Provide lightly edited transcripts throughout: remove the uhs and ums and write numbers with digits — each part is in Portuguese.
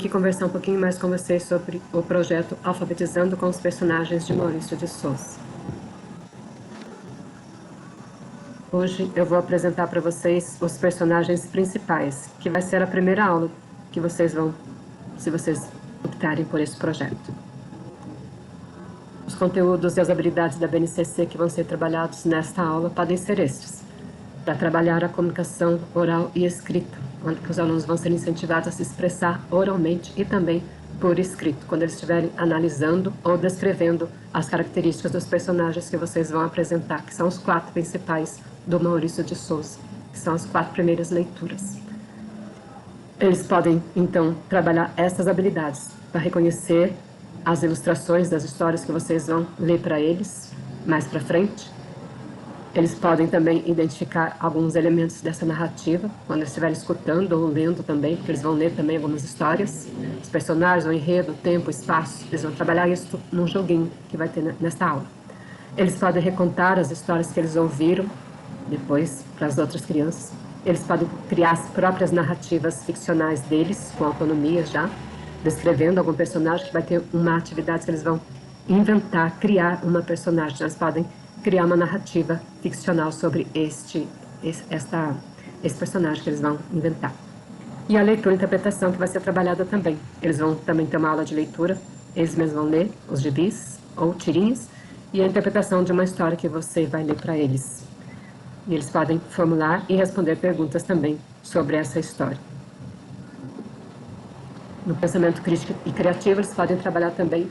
Aqui conversar um pouquinho mais com vocês sobre o projeto Alfabetizando com os Personagens de Maurício de Souza. Hoje eu vou apresentar para vocês os personagens principais, que vai ser a primeira aula que vocês vão, se vocês optarem por esse projeto. Os conteúdos e as habilidades da BNCC que vão ser trabalhados nesta aula podem ser estes: para trabalhar a comunicação oral e escrita, onde os alunos vão ser incentivados a se expressar oralmente e também por escrito, quando eles estiverem analisando ou descrevendo as características dos personagens que vocês vão apresentar, que são os 4 principais do Maurício de Souza, que são as 4 primeiras leituras. Eles podem, então, trabalhar essas habilidades para reconhecer as ilustrações das histórias que vocês vão ler para eles mais para frente. Eles podem também identificar alguns elementos dessa narrativa, quando eles estiverem escutando ou lendo também, porque eles vão ler também algumas histórias, os personagens, o enredo, o tempo, o espaço. Eles vão trabalhar isso num joguinho que vai ter nesta aula. Eles podem recontar as histórias que eles ouviram depois para as outras crianças. Eles podem criar as próprias narrativas ficcionais deles, com autonomia já, descrevendo algum personagem, que vai ter uma atividade que eles vão inventar, criar uma personagem. Eles podem criar uma narrativa ficcional sobre esse personagem que eles vão inventar. E a leitura e interpretação que vai ser trabalhada também. Eles vão também ter uma aula de leitura, eles mesmos vão ler os gibis ou tirinhas, e a interpretação de uma história que você vai ler para eles. E eles podem formular e responder perguntas também sobre essa história. No pensamento crítico e criativo, eles podem trabalhar também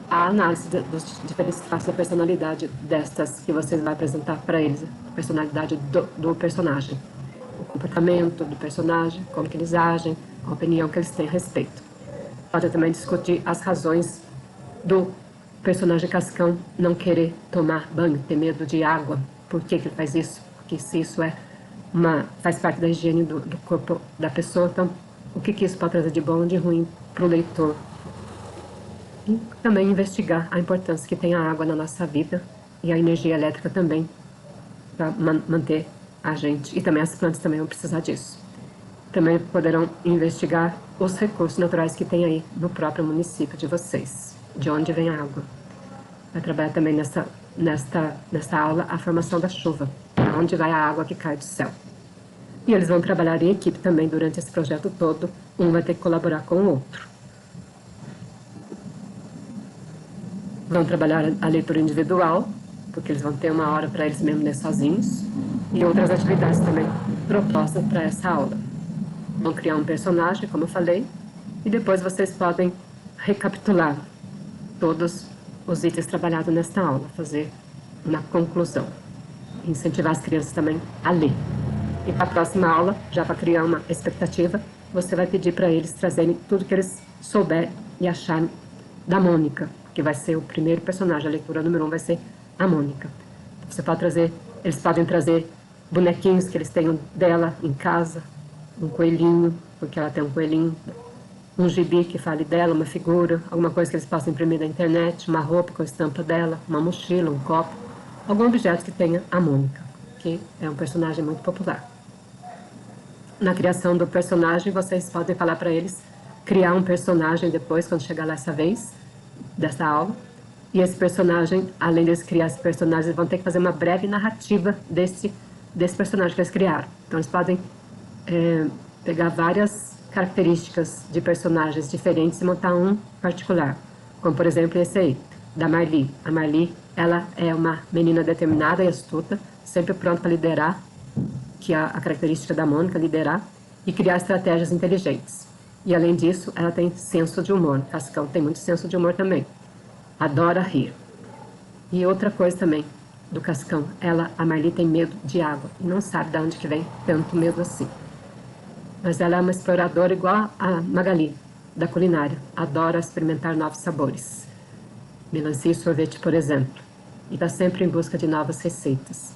a análise dos diferentes traços da personalidade destas que vocês vão apresentar para eles, a personalidade do personagem, o comportamento do personagem, como que eles agem, a opinião que eles têm a respeito. Pode também discutir as razões do personagem Cascão não querer tomar banho, ter medo de água, por que ele faz isso, porque se isso faz parte da higiene do corpo da pessoa, então o que isso pode trazer de bom ou de ruim para o leitor. E também investigar a importância que tem a água na nossa vida e a energia elétrica também, para manter a gente. E também as plantas também vão precisar disso. Também poderão investigar os recursos naturais que tem aí no próprio município de vocês, de onde vem a água. Vai trabalhar também nesta aula a formação da chuva, onde vai a água que cai do céu. E eles vão trabalhar em equipe também durante esse projeto todo, um vai ter que colaborar com o outro. Vão trabalhar a leitura individual, porque eles vão ter uma hora para eles mesmos ler sozinhos, e outras atividades também propostas para essa aula. Vão criar um personagem, como eu falei, e depois vocês podem recapitular todos os itens trabalhados nesta aula, fazer uma conclusão, incentivar as crianças também a ler. E para a próxima aula, já para criar uma expectativa, você vai pedir para eles trazerem tudo que eles souberem e acharem da Mônica, que vai ser o primeiro personagem. A leitura número 1 vai ser a Mônica. Você pode trazer, eles podem trazer bonequinhos que eles tenham dela em casa, um coelhinho, porque ela tem um coelhinho, um gibi que fale dela, uma figura, alguma coisa que eles possam imprimir da internet, uma roupa com a estampa dela, uma mochila, um copo, algum objeto que tenha a Mônica, que é um personagem muito popular. Na criação do personagem, vocês podem falar para eles criar um personagem depois, quando chegar lá essa vez, dessa aula. E esse personagem, além de eles criar esse personagem, eles vão ter que fazer uma breve narrativa desse personagem que eles criaram. Então, eles podem pegar várias características de personagens diferentes e montar um particular. Como, por exemplo, esse aí, da Marli. A Marli, ela é uma menina determinada e astuta, sempre pronta para liderar, que é a característica da Mônica, liderar e criar estratégias inteligentes. E, além disso, ela tem senso de humor. Cascão tem muito senso de humor também. Adora rir. E outra coisa também do Cascão, a Marli tem medo de água e não sabe de onde que vem tanto medo assim. Mas ela é uma exploradora igual a Magali, da culinária. Adora experimentar novos sabores. Melancia e sorvete, por exemplo. E está sempre em busca de novas receitas.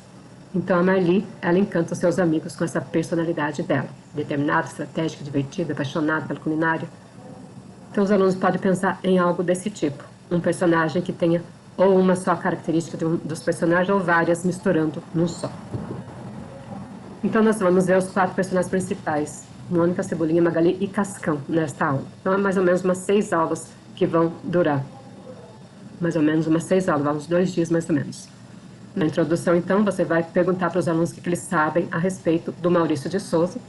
Então a Marli, ela encanta os seus amigos com essa personalidade dela, determinada, estratégica, divertida, apaixonada pela culinária. Então os alunos podem pensar em algo desse tipo, um personagem que tenha ou uma só característica dos personagens ou várias misturando num só. Então nós vamos ver os 4 personagens principais Mônica, Cebolinha, Magali e Cascão nesta aula. Então, é mais ou menos umas 6 aulas que vão durar. Mais ou menos umas 6 aulas, uns 2 dias mais ou menos. Na introdução, então, você vai perguntar para os alunos o que eles sabem a respeito do Maurício de Souza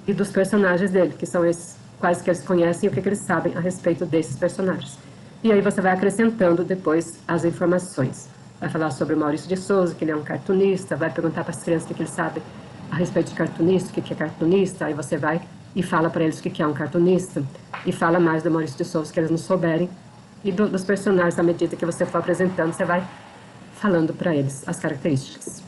e dos personagens dele, que são esses, quais que eles conhecem e o que eles sabem a respeito desses personagens. E aí você vai acrescentando depois as informações. Vai falar sobre o Maurício de Souza, que ele é um cartunista, vai perguntar para as crianças o que eles sabem a respeito de cartunista, o que é cartunista, aí você vai e fala para eles o que é um cartunista, e fala mais do Maurício de Souza, que eles não souberem, e dos personagens, à medida que você for apresentando, você vai falando para eles as características.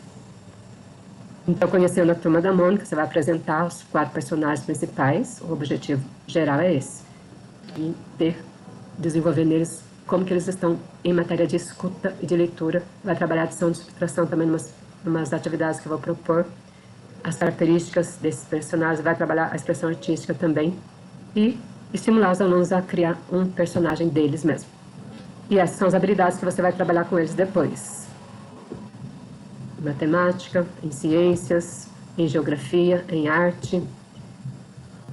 Então, conhecendo a Turma da Mônica, você vai apresentar os 4 personagens principais, o objetivo geral é esse, e desenvolver neles como que eles estão em matéria de escuta e de leitura, vai trabalhar a adição de subtração também umas atividades que eu vou propor, as características desses personagens, vai trabalhar a expressão artística também, e estimular os alunos a criar um personagem deles mesmo. E essas são as habilidades que você vai trabalhar com eles depois. Em matemática, em ciências, em geografia, em arte.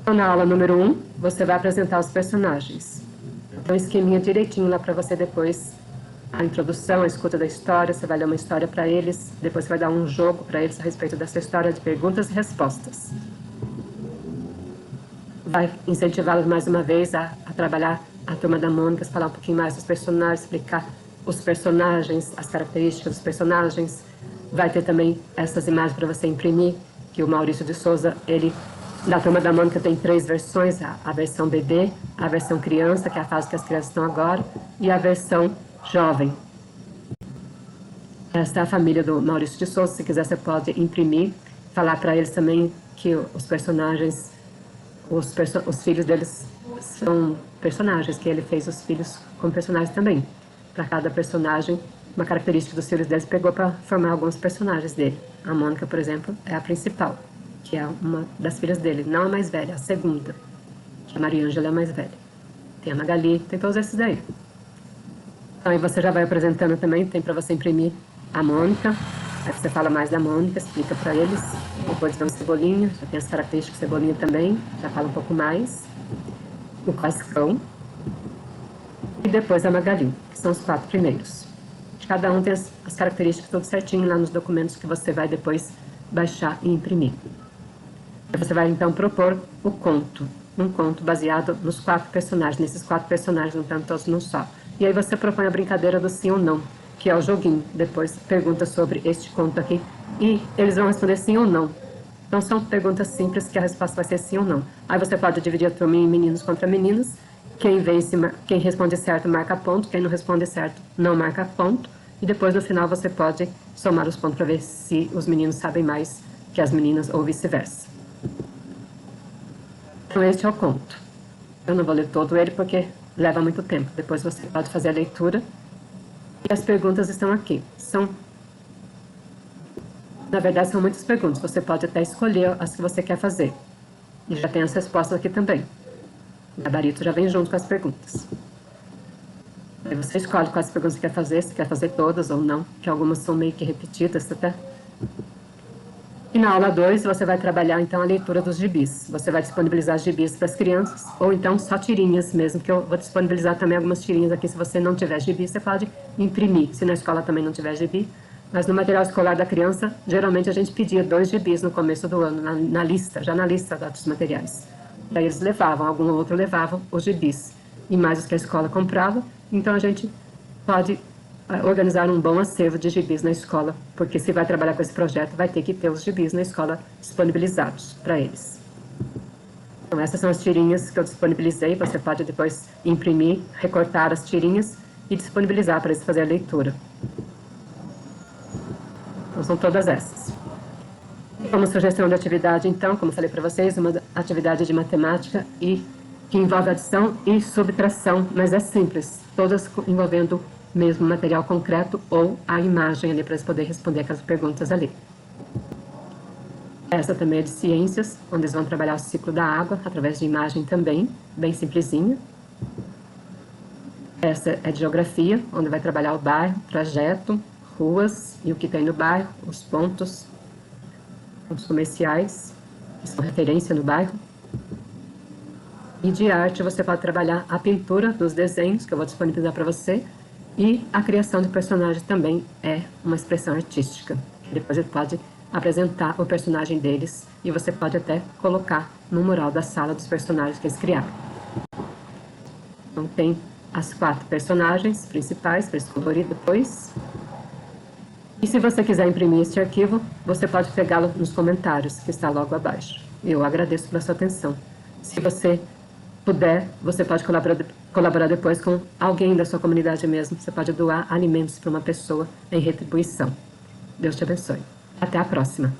Então, na aula número 1, você vai apresentar os personagens. Então, um esqueminha direitinho lá para você depois, a introdução, a escuta da história, você vai ler uma história para eles, depois você vai dar um jogo para eles a respeito dessa história de perguntas e respostas. Vai incentivá-los mais uma vez a trabalhar a Turma da Mônica, falar um pouquinho mais dos personagens, explicar os personagens, as características dos personagens. Vai ter também essas imagens para você imprimir, que o Maurício de Souza, ele, da Turma da Mônica tem 3 versões, a versão bebê, a versão criança, que é a fase que as crianças estão agora, e a versão jovem. Essa é a família do Maurício de Souza, se quiser você pode imprimir, falar para eles também que os personagens, os filhos deles são personagens, que ele fez os filhos como personagens também. Para cada personagem, uma característica dos filhos deles pegou para formar alguns personagens dele. A Mônica, por exemplo, é a principal, que é uma das filhas dele, não a mais velha, a segunda, que a Maria Ângela é a mais velha. Tem a Magali, tem todos esses daí. Então, aí você já vai apresentando também, tem para você imprimir a Mônica, aí você fala mais da Mônica, explica para eles, depois vem o Cebolinha, já tem as características do Cebolinha também, já fala um pouco mais, o Cascão, e depois a Magali, que são os 4 primeiros. Cada um tem as características tudo certinho lá nos documentos que você vai depois baixar e imprimir. Você vai então propor o conto, um conto baseado nos 4 personagens, nesses 4 personagens, não estão todos num só. E aí você propõe a brincadeira do sim ou não, que é o joguinho. Depois pergunta sobre este conto aqui e eles vão responder sim ou não. Então são perguntas simples que a resposta vai ser sim ou não. Aí você pode dividir a turma em meninos contra meninas. Quem vence, quem responde certo marca ponto, quem não responde certo não marca ponto. E depois no final você pode somar os pontos para ver se os meninos sabem mais que as meninas ou vice-versa. Então este é o conto. Eu não vou ler todo ele porque leva muito tempo. Depois você pode fazer a leitura. E as perguntas estão aqui. Na verdade, são muitas perguntas. Você pode até escolher as que você quer fazer. E já tem as respostas aqui também. O gabarito já vem junto com as perguntas. Aí você escolhe quais perguntas você quer fazer, se quer fazer todas ou não, que algumas são meio que repetidas até. E na aula 2 você vai trabalhar então a leitura dos gibis. Você vai disponibilizar gibis para as crianças, ou então só tirinhas mesmo, que eu vou disponibilizar também algumas tirinhas aqui. Se você não tiver gibi, você pode imprimir, se na escola também não tiver gibi. Mas no material escolar da criança, geralmente a gente pedia 2 gibis no começo do ano, na lista, já na lista dos materiais. Daí eles levavam, algum outro levavam os gibis, e mais os que a escola comprava. Então a gente pode organizar um bom acervo de gibis na escola, porque se vai trabalhar com esse projeto, vai ter que ter os gibis na escola disponibilizados para eles. Então essas são as tirinhas que eu disponibilizei, você pode depois imprimir, recortar as tirinhas e disponibilizar para eles fazerem a leitura. Então são todas essas. Como sugestão de atividade, então, como falei para vocês, uma atividade de matemática e que envolve adição e subtração, mas é simples, todas envolvendo mesmo material concreto ou a imagem ali para eles poderem responder aquelas perguntas ali. Essa também é de ciências, onde eles vão trabalhar o ciclo da água através de imagem também, bem simplesinha. Essa é de geografia, onde vai trabalhar o bairro, trajeto, ruas e o que tem no bairro, os pontos comerciais, que são referência no bairro. E de arte você pode trabalhar a pintura dos desenhos, que eu vou disponibilizar para você, e a criação de personagens também é uma expressão artística. Depois você pode apresentar o personagem deles e você pode até colocar no mural da sala dos personagens que eles criaram. Então tem as 4 personagens principais para descolorir depois. E se você quiser imprimir este arquivo, você pode pegá-lo nos comentários, que está logo abaixo. Eu agradeço pela sua atenção. Se você puder, você pode colaborar depois com alguém da sua comunidade mesmo. Você pode doar alimentos para uma pessoa em retribuição. Deus te abençoe. Até a próxima.